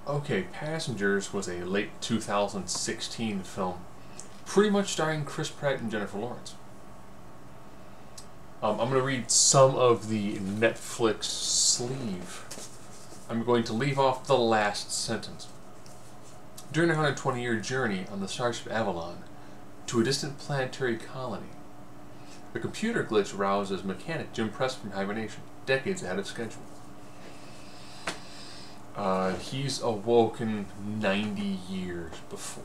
Okay, Passengers was a late 2016 film, pretty much starring Chris Pratt and Jennifer Lawrence. I'm going to read some of the Netflix sleeve. I'm going to leave off the last sentence. During a 120-year journey on the Starship Avalon to a distant planetary colony, a computer glitch rouses mechanic Jim Press from hibernation, decades ahead of schedule. He's awoken 90 years before.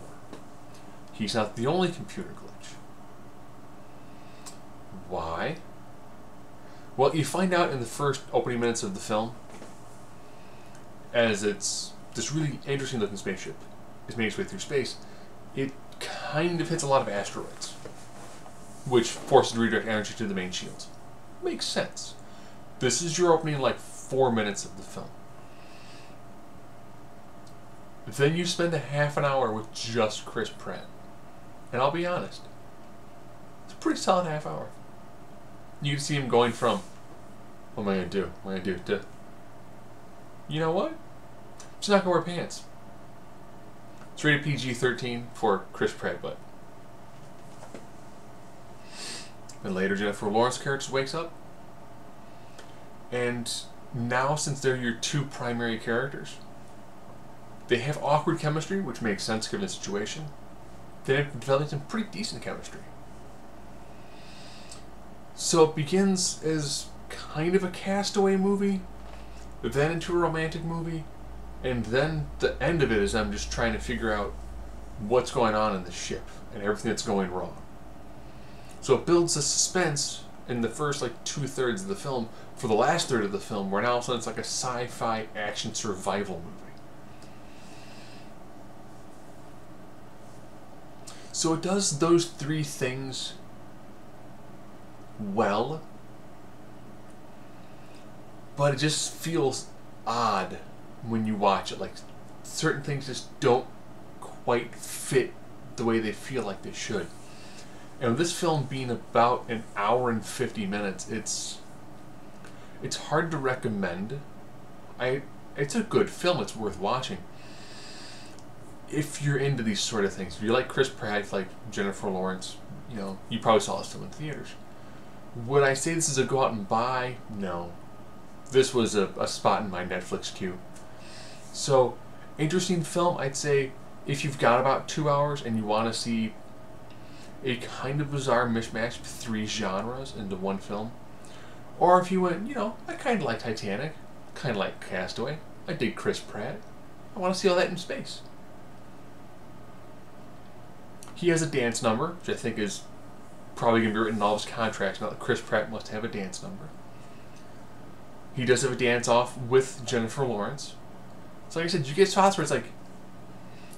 He's not the only computer glitch. Why? Well, you find out in the first opening minutes of the film, as it's this really interesting looking spaceship is making its way through space. It kind of hits a lot of asteroids, which forces redirect energy to the main shields. Makes sense. This is your opening like 4 minutes of the film. Then you spend a half an hour with just Chris Pratt. And I'll be honest, it's a pretty solid half hour. You can see him going from, what am I going to do? What am I going to do? To, you know what? I'm just not going to wear pants. It's rated PG-13 for Chris Pratt, but. And later Jennifer Lawrence character wakes up. And now, since they're your two primary characters, they have awkward chemistry, which makes sense given the situation. They're developing some pretty decent chemistry. So it begins as kind of a castaway movie, then into a romantic movie, and then the end of it is them just trying to figure out what's going on in the ship and everything that's going wrong. So it builds the suspense in the first like 2/3 of the film for the last third of the film, where now all of a sudden it's like a sci-fi action survival movie. So it does those three things well, but it just feels odd when you watch it. Like, certain things just don't quite fit the way they feel like they should. And with this film being about an hour and 50 minutes, it's hard to recommend. It's a good film. It's worth watching. If you're into these sort of things, if you like Chris Pratt, if you like Jennifer Lawrence, you know, you probably saw this film in theaters. Would I say this is a go out and buy? No. This was a spot in my Netflix queue. So, interesting film. I'd say if you've got about 2 hours and you want to see a kind of bizarre mishmash of 3 genres into one film, or if you went, you know, I kind of like Titanic, kind of like Castaway, I dig Chris Pratt, I want to see all that in space. He has a dance number, which I think is probably going to be written in all his contracts now that Chris Pratt must have a dance number. He does have a dance-off with Jennifer Lawrence. So like I said, you get spots where it's like,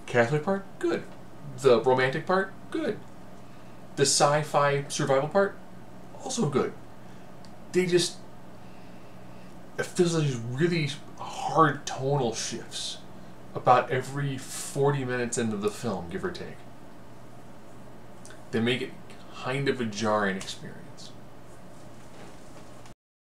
Castaway part, good. The romantic part, good. The sci-fi survival part, also good. They just, it feels like these really hard tonal shifts about every 40 minutes into the film, give or take. They make it kind of a jarring experience.